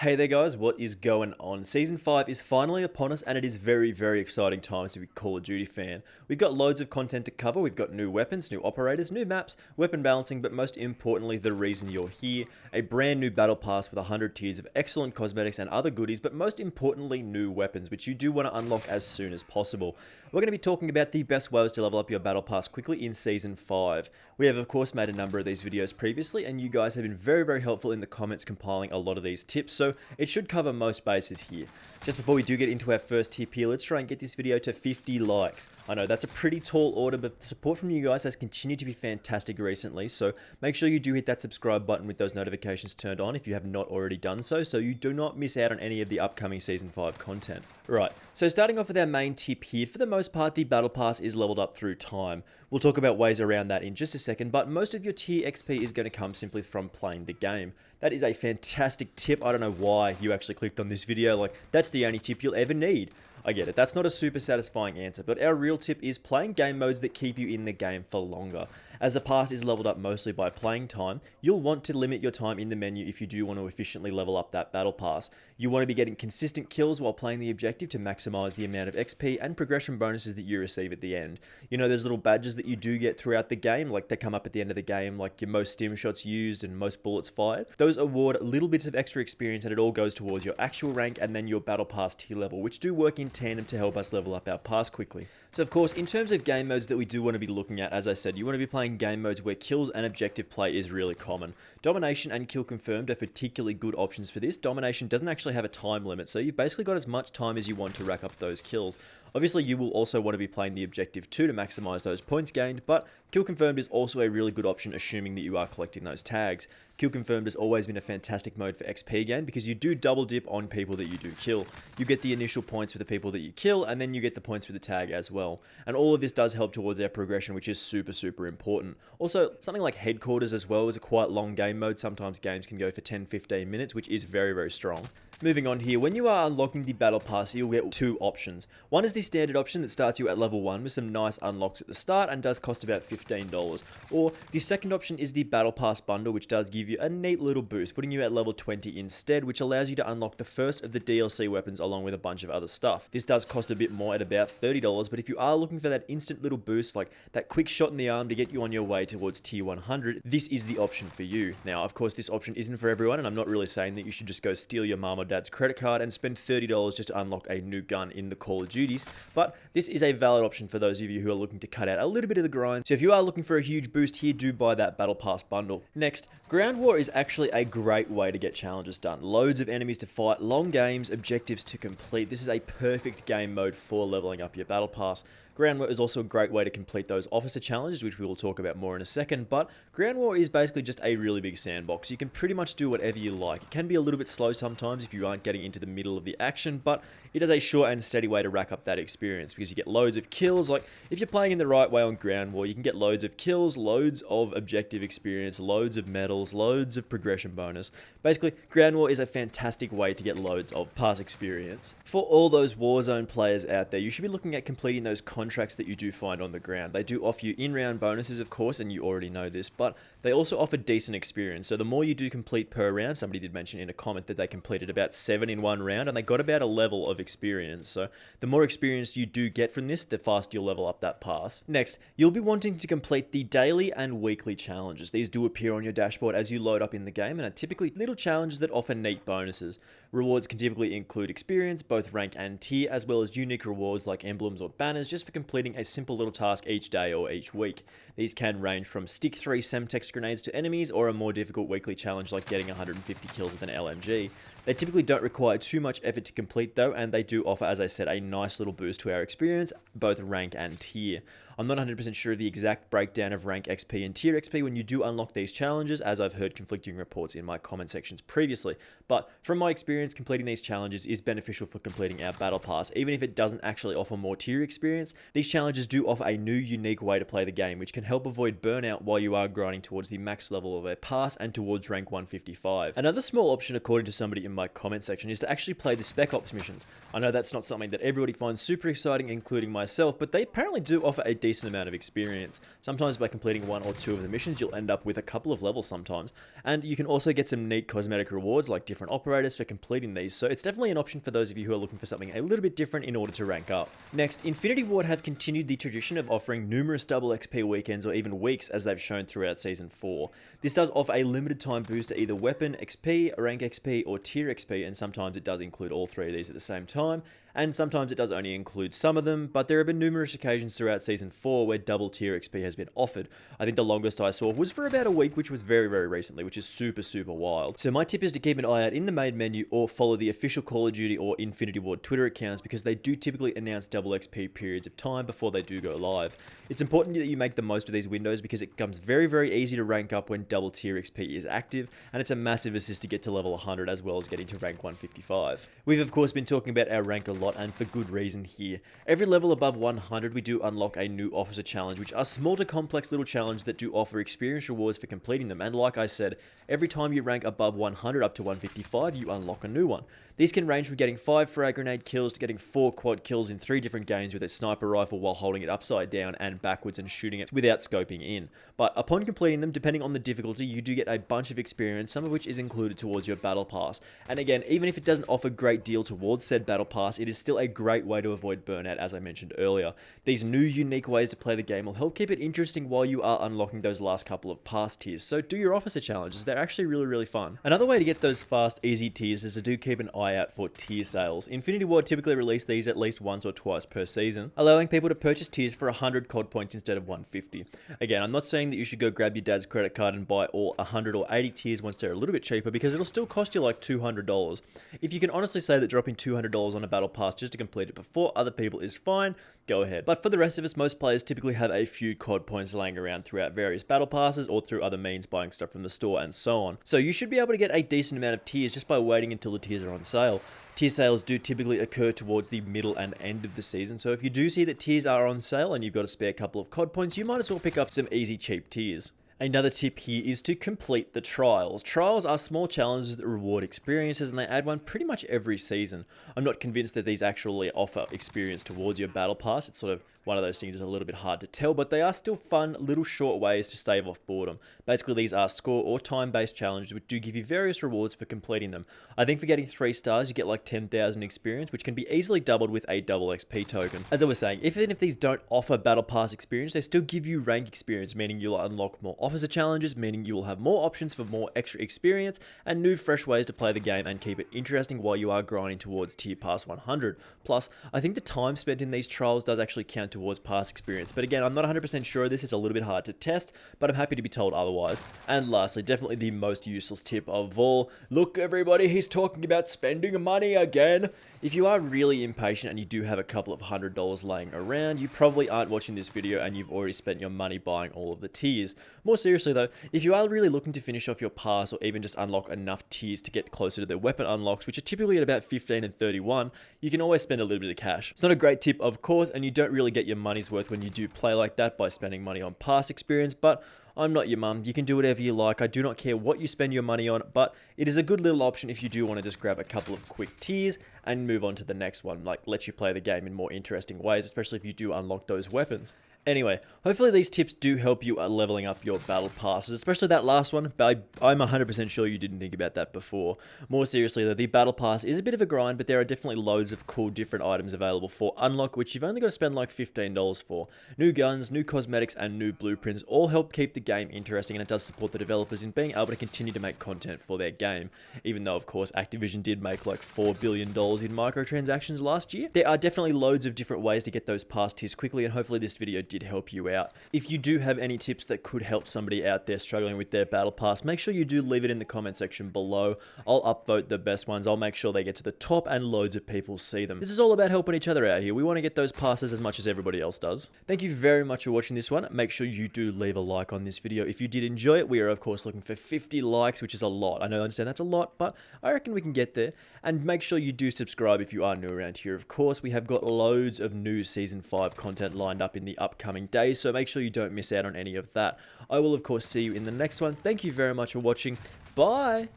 Hey there guys, what is going on? Season 5 is finally upon us and it is very exciting times to be a Call of Duty fan. We've got loads of content to cover, we've got new weapons, new operators, new maps, weapon balancing, but most importantly the reason you're here, a brand new battle pass with 100 tiers of excellent cosmetics and other goodies, but most importantly new weapons, which you do want to unlock as soon as possible. We're going to be talking about the best ways to level up your battle pass quickly in Season 5. We have of course made a number of these videos previously and you guys have been very helpful in the comments compiling a lot of these tips, so it should cover most bases here. Just before we do get into our first tip here, let's try and get this video to 50 likes. I know that's a pretty tall order, but the support from you guys has continued to be fantastic recently, so make sure you do hit that subscribe button with those notifications turned on if you have not already done so you do not miss out on any of the upcoming Season 5 content. Right, so starting off with our main tip here, for the most part the battle pass is leveled up through time. We'll talk about ways around that in just a second, but most of your tier XP is going to come simply from playing the game. That is a fantastic tip. I don't know why you actually clicked on this video, like that's the only tip you'll ever need. I get it, that's not a super satisfying answer, but our real tip is playing game modes that keep you in the game for longer. As the pass is leveled up mostly by playing time, you'll want to limit your time in the menu if you do want to efficiently level up that battle pass. You want to be getting consistent kills while playing the objective to maximize the amount of XP and progression bonuses that you receive at the end. You know, there's little badges that you do get throughout the game, like they come up at the end of the game, like your most stim shots used and most bullets fired. Those award little bits of extra experience and it all goes towards your actual rank and then your battle pass tier level, which do work in tandem to help us level up our pass quickly. So of course, in terms of game modes that we do want to be looking at, as I said, you want to be playing game modes where kills and objective play is really common. Domination and kill confirmed are particularly good options for this. Domination doesn't actually have a time limit, so you've basically got as much time as you want to rack up those kills. Obviously, you will also want to be playing the objective too to maximize those points gained, but kill confirmed is also a really good option assuming that you are collecting those tags. Kill confirmed has always been a fantastic mode for XP gain because you do double dip on people that you do kill. You get the initial points for the people that you kill and then you get the points for the tag as well. And all of this does help towards our progression, which is super important. Also, something like headquarters as well is a quite long game mode. Sometimes games can go for 10-15 minutes, which is very strong. Moving on here, when you are unlocking the battle pass, you'll get two options. One is the standard option that starts you at level 1 with some nice unlocks at the start and does cost about $15. Or the second option is the battle pass bundle, which does give you a neat little boost, putting you at level 20 instead, which allows you to unlock the first of the DLC weapons along with a bunch of other stuff. This does cost a bit more at about $30, but if you are looking for that instant little boost, like that quick shot in the arm to get you on your way towards tier 100, this is the option for you. Now, of course, this option isn't for everyone, and I'm not really saying that you should just go steal your mom or dad's credit card and spend $30 just to unlock a new gun in the Call of Duties, but this is a valid option for those of you who are looking to cut out a little bit of the grind. So if you are looking for a huge boost here, do buy that battle pass bundle. Next, ground war is actually a great way to get challenges done. Loads of enemies to fight, long games, objectives to complete. This is a perfect game mode for leveling up your battle pass. Ground War is also a great way to complete those officer challenges, which we will talk about more in a second, but Ground War is basically just a really big sandbox. You can pretty much do whatever you like. It can be a little bit slow sometimes if you aren't getting into the middle of the action, but it is a short and steady way to rack up that experience because you get loads of kills. Like, if you're playing in the right way on Ground War, you can get loads of kills, loads of objective experience, loads of medals, loads of progression bonus. Basically, Ground War is a fantastic way to get loads of pass experience. For all those Warzone players out there, you should be looking at completing those contracts that you do find on the ground. They do offer you in-round bonuses, of course, and you already know this, but they also offer decent experience. So the more you do complete per round, somebody did mention in a comment that they completed about 7 in one round, and they got about a level of experience. So the more experience you do get from this, the faster you'll level up that pass. Next, you'll be wanting to complete the daily and weekly challenges. These do appear on your dashboard as you load up in the game, and are typically little challenges that offer neat bonuses. Rewards can typically include experience, both rank and tier, as well as unique rewards like emblems or banners just for completing a simple little task each day or each week. These can range from stick 3 Semtex grenades to enemies, or a more difficult weekly challenge like getting 150 kills with an LMG. They typically don't require too much effort to complete though, and they do offer, as I said, a nice little boost to our experience, both rank and tier. I'm not 100% sure of the exact breakdown of rank XP and tier XP when you do unlock these challenges, as I've heard conflicting reports in my comment sections previously, but from my experience, completing these challenges is beneficial for completing our battle pass. Even if it doesn't actually offer more tier experience, these challenges do offer a new unique way to play the game, which can help avoid burnout while you are grinding towards the max level of a pass and towards rank 155. Another small option, according to somebody in my comment section, is to actually play the Spec Ops missions. I know that's not something that everybody finds super exciting, including myself, but they apparently do offer a decent decent amount of experience. Sometimes by completing 1 or 2 of the missions, you'll end up with a couple of levels sometimes. And you can also get some neat cosmetic rewards like different operators for completing these, so it's definitely an option for those of you who are looking for something a little bit different in order to rank up. Next, Infinity Ward have continued the tradition of offering numerous double XP weekends or even weeks as they've shown throughout Season 4. This does offer a limited time boost to either weapon XP, rank XP, or tier XP, and sometimes it does include all 3 of these at the same time, and sometimes it does only include some of them, but there have been numerous occasions throughout Season 4 where double tier XP has been offered. I think the longest I saw was for about a week, which was very, very recently, which is super, super wild. So my tip is to keep an eye out in the main menu or follow the official Call of Duty or Infinity Ward Twitter accounts because they do typically announce double XP periods of time before they do go live. It's important that you make the most of these windows because it becomes very, very easy to rank up when double tier XP is active, and it's a massive assist to get to level 100 as well as getting to rank 155. We've of course been talking about our rank a lot, and for good reason here. Every level above 100 we do unlock a new officer challenge, which are small to complex little challenges that do offer experience rewards for completing them, and like I said, every time you rank above 100 up to 155 you unlock a new one. These can range from getting 5 frag grenade kills to getting 4 quad kills in 3 different games with a sniper rifle while holding it upside down and backwards and shooting it without scoping in. But upon completing them, depending on the difficulty, you do get a bunch of experience, some of which is included towards your battle pass. And again, even if it doesn't offer a great deal towards said battle pass, it is still a great way to avoid burnout, as I mentioned earlier. These new unique ways to play the game will help keep it interesting while you are unlocking those last couple of pass tiers, so do your officer challenges, they're actually really, really fun. Another way to get those fast, easy tiers is to do keep an eye out for tier sales. Infinity Ward typically release these at least once or twice per season, allowing people to purchase tiers for 100 COD points instead of 150. Again, I'm not saying that you should go grab your dad's credit card and buy all 100 or 80 tiers once they're a little bit cheaper, because it'll still cost you like $200. If you can honestly say that dropping $200 on a battle pass just to complete it before other people is fine, go ahead. But for the rest of us, most players typically have a few COD points laying around throughout various battle passes or through other means, buying stuff from the store and so on. So you should be able to get a decent amount of tiers just by waiting until the tiers are on sale. Tier sales do typically occur towards the middle and end of the season, so if you do see that tiers are on sale and you've got a spare couple of COD points, you might as well pick up some easy cheap tiers. Another tip here is to complete the trials. Trials are small challenges that reward experiences, and they add one pretty much every season. I'm not convinced that these actually offer experience towards your battle pass. It's sort of one of those things that's a little bit hard to tell, but they are still fun, little short ways to stave off boredom. Basically, these are score or time-based challenges which do give you various rewards for completing them. I think for getting 3 stars, you get like 10,000 experience, which can be easily doubled with a double XP token. As I was saying, even if these don't offer battle pass experience, they still give you rank experience, meaning you'll unlock more officer challenges, meaning you will have more options for more extra experience and new fresh ways to play the game and keep it interesting while you are grinding towards tier pass 100. Plus, I think the time spent in these trials does actually count towards past experience, but again, I'm not 100% sure of this. It's a little bit hard to test, but I'm happy to be told otherwise. And lastly, definitely the most useless tip of all, look everybody, he's talking about spending money again. If you are really impatient and you do have a couple of $100 laying around, you probably aren't watching this video and you've already spent your money buying all of the tiers. More seriously though, if you are really looking to finish off your pass or even just unlock enough tiers to get closer to the weapon unlocks, which are typically at about 15 and 31, you can always spend a little bit of cash. It's not a great tip, of course, and you don't really get your money's worth when you do play like that by spending money on pass experience, but I'm not your mum. You can do whatever you like. I do not care what you spend your money on, but it is a good little option if you do want to just grab a couple of quick tiers and move on to the next one. Like, lets you play the game in more interesting ways, especially if you do unlock those weapons. Anyway, hopefully these tips do help you leveling up your battle passes, especially that last one, but I'm 100% sure you didn't think about that before. More seriously though, the battle pass is a bit of a grind, but there are definitely loads of cool different items available for unlock, which you've only got to spend like $15 for. New guns, new cosmetics, and new blueprints all help keep the game interesting, and it does support the developers in being able to continue to make content for their game. Even though, of course, Activision did make like $4 billion in microtransactions last year, there are definitely loads of different ways to get those pass tiers quickly, and hopefully this video did help you out. If you do have any tips that could help somebody out there struggling with their battle pass, make sure you do leave it in the comment section below. I'll upvote the best ones. I'll make sure they get to the top and loads of people see them. This is all about helping each other out here. We want to get those passes as much as everybody else does. Thank you very much for watching this one. Make sure you do leave a like on this video if you did enjoy it. We are of course looking for 50 likes, which is a lot. I know, I understand that's a lot, but I reckon we can get there. And make sure you do subscribe if you are new around here. Of course, we have got loads of new Season 5 content lined up in the upcoming days, so make sure you don't miss out on any of that. I will, of course, see you in the next one. Thank you very much for watching. Bye!